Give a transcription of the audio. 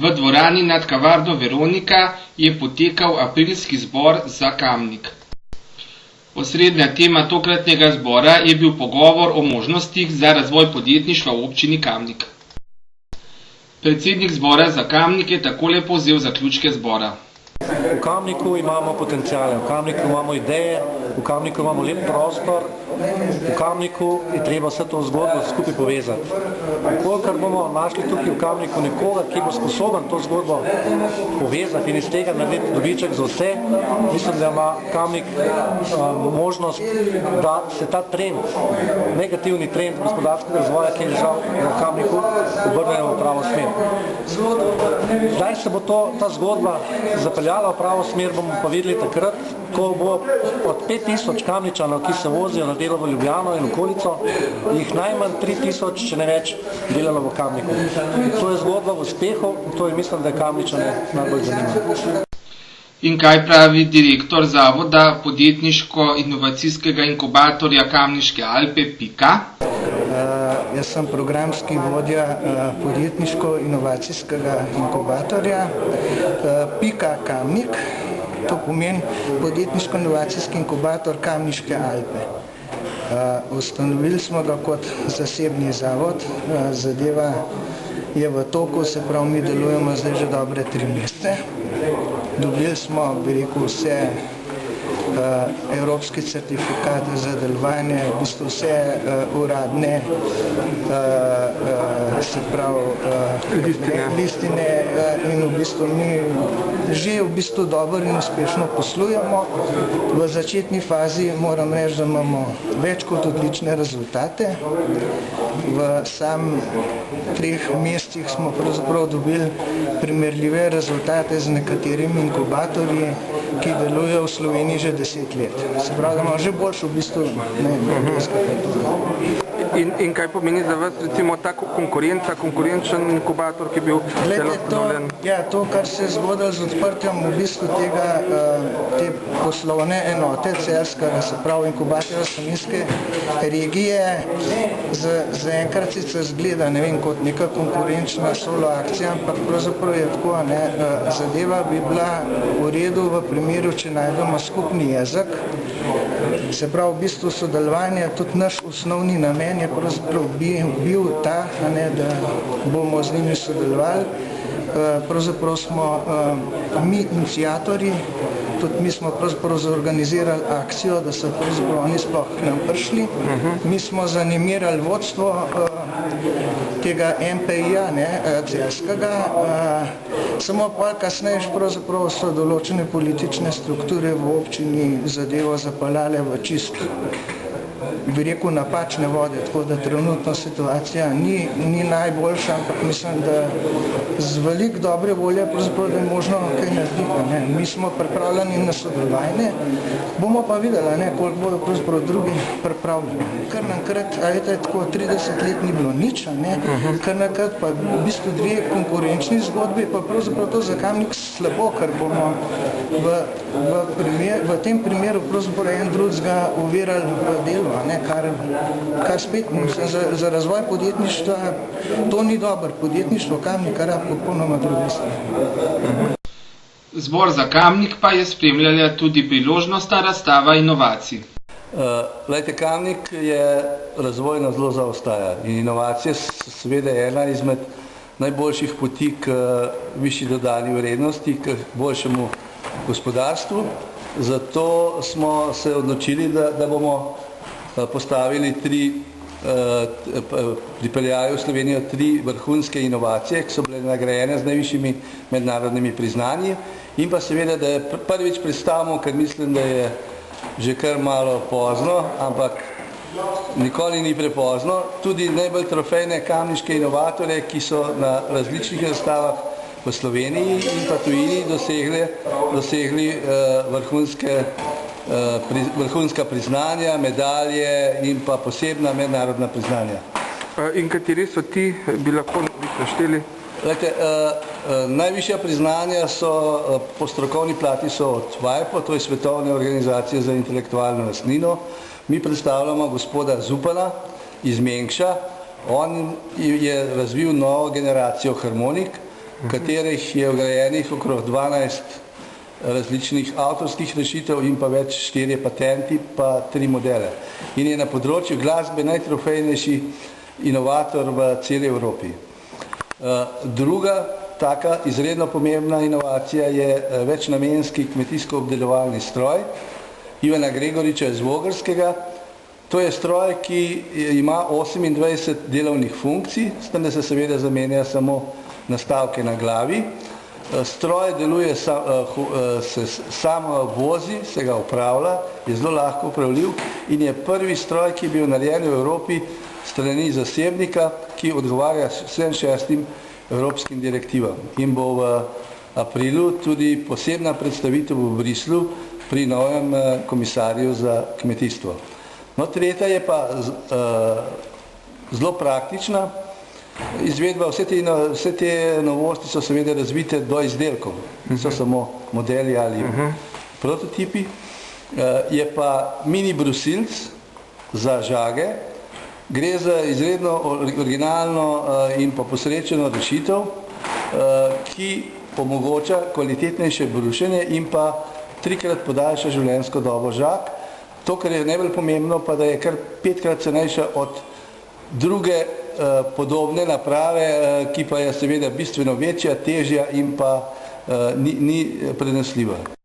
V dvorani nad kavarno Veronika je potekal aprilski zbor za Kamnik. Osrednja tema tokratnega zbora je bil pogovor o možnostih za razvoj podjetništva v občini Kamnik. Predsednik zbora za Kamnik je takole povzel zaključke zbora. V Kamniku imamo potencijale, v Kamniku imamo ideje, v Kamniku imamo lep prostor, v Kamniku je treba vse to zgodbo skupaj povezati. Kolikor bomo našli tukaj v Kamniku nekoga, ki bo sposoben to zgodbo povezati in iz tega narediti dobiček za vse, mislim, da ima Kamnik možnost, da se ta trend, negativni trend gospodarskega razvoja, ki je žal v Kamniku, obrne v pravo smer. Zdaj se bo ta zgodba zapeljala v pravo smer, bomo pa videli takrat, ko bo od 5000 Kamničanov, ki se vozijo na delo v Ljubljano in okolico, jih najmanj 3000, če ne več, delalo v Kamniku. To je zgodba v uspehu in to je, mislim, da je Kamničane najbolj zanimivo. In kaj pravi direktor Zavoda podjetniško-inovacijskega inkubatorja Kamniške Alpe, Pika? Jaz sem programski vodja podjetniško-inovacijskega inkubatorja Pika Kamnik. To pomeni podjetniško-inovacijski inkubator Kamniške Alpe. Ustanovili smo ga kot zasebni zavod. Zadeva je v toku, se pravi, mi delujemo zdaj že dobre 3 mesece. Dobili smo, bi rekel, vse evropski certifikat za delovanje, v bistvu vse uradne, se pravi, listine in v bistvu mi že v bistvu dobro in uspešno poslujemo. V začetni fazi moram reči, da imamo več kot odlične rezultate. V sam 3 mesecih smo pravzaprav dobili primerljive rezultate z nekaterimi inkubatorji, ki delujejo v Sloveniji že 10 let. Se pravi, da imamo že boljšo v bistvu In kaj pomeni za vas, recimo, ta konkurenčen inkubator, ki je bil celo ustanovljen? Ja, to, kar se je zgodilo z odprtjem v bistvu te poslovne enote Cerskega, se pravi inkubatorja Savinjske regije, zaenkrat sicer zgleda, ne vem, kot neka konkurenčna solo akcija, ampak pravzaprav je tako, ne, zadeva bi bila v redu v primeru, če najdemo skupni jezik. Se pravi, v bistvu sodelovanje, tudi naš osnovni namen je pravzaprav bil ta, ne, da bomo z njimi sodelovali. Pravzaprav smo mi iniciatorji, tudi mi smo pravzaprav zorganizirali akcijo, da so pravzaprav oni sploh k nam prišli. Mi smo zanimirali vodstvo tega MPI-ja, Cerskega, samo pa kasneje pravzaprav so določene politične strukture v občini zadevo zapeljale v čist, bi rekel, napačne vode, tako da trenutno situacija ni najboljša, ampak mislim, da z veliko dobre volje pravzaprav, da je možno kaj narediti. Mi smo pripravljeni na sodelovanje, bomo pa videli, koliko bodo pravzaprav drugi pripravljeni. Kar naenkrat, tako 30 let ni bilo nič, kar naenkrat pa v bistvu 2 konkurenčni zgodbi, pa pravzaprav to za Kamnik slabo, ker bomo v tem primeru pravzaprav en drugega uvirali v delo, kar spet, mislim, za razvoj podjetništva to ni dobro. Podjetništvo Kamnika rab popolnoma druge stvari. Zbor za Kamnik pa je spremljala tudi priložnostna razstava inovacij. Glejte, Kamnik je razvojno zelo zaostaja in inovacije seveda je ena izmed najboljših poti k višji dodani vrednosti, k boljšemu gospodarstvu. Zato smo se odločili, da bomo postavili pripeljali v Slovenijo 3 vrhunske inovacije, ki so bile nagrajene z najvišjimi mednarodnimi priznanji in pa seveda, da je prvič predstavimo, ker mislim, da je že kar malo pozno, ampak nikoli ni prepozno, tudi najbolj trofejne kamniške inovatorje, ki so na različnih razstavah v Sloveniji in pa tujini dosegli vrhunska priznanja, medalje in pa posebna mednarodna priznanja. In kateri so ti, bi lahko našteli? Najvišja priznanja so po strokovni plati so od WIPO, to je Svetovne organizacije za intelektualno lastnino. Mi predstavljamo gospoda Zupana iz Mengša. On je razvil novo generacijo harmonik, v katerih je vgrajenih okrog 12 različnih avtorskih rešitev in pa več 4 patenti, pa 3 modele. In je na področju glasbe najtrofejnejši inovator v celi Evropi. Druga taka izredno pomembna inovacija je večnamenski kmetijsko-obdelovalni stroj Ivana Gregoriča iz Vogrskega. To je stroj, ki ima 28 delovnih funkcij, s tem, da se seveda zamenja samo nastavke na glavi. Stroj deluje, se sam vozi, se ga upravlja, je zelo lahko upravljiv in je prvi stroj, ki je bil narejen v Evropi strani zasebnika, ki odgovarja vsem 6 evropskim direktivam. In bo v aprilu tudi posebna predstavitev v Bruslju pri novem komisarju za kmetijstvo. No, tretja je pa zelo praktična izvedba. Vse te novosti so seveda razvite do izdelkov, niso samo modeli ali prototipi. Je pa mini brusilc za žage. Gre za izredno originalno in pa posrečeno rešitev, ki omogoča kvalitetnejše brušenje in pa 3-krat podaljša življenjsko dobo žag. To, kar je najbolj pomembno, pa da je kar 5-krat cenejša od druge podobne naprave, ki pa je seveda bistveno večja, težja in pa ni prenosljiva.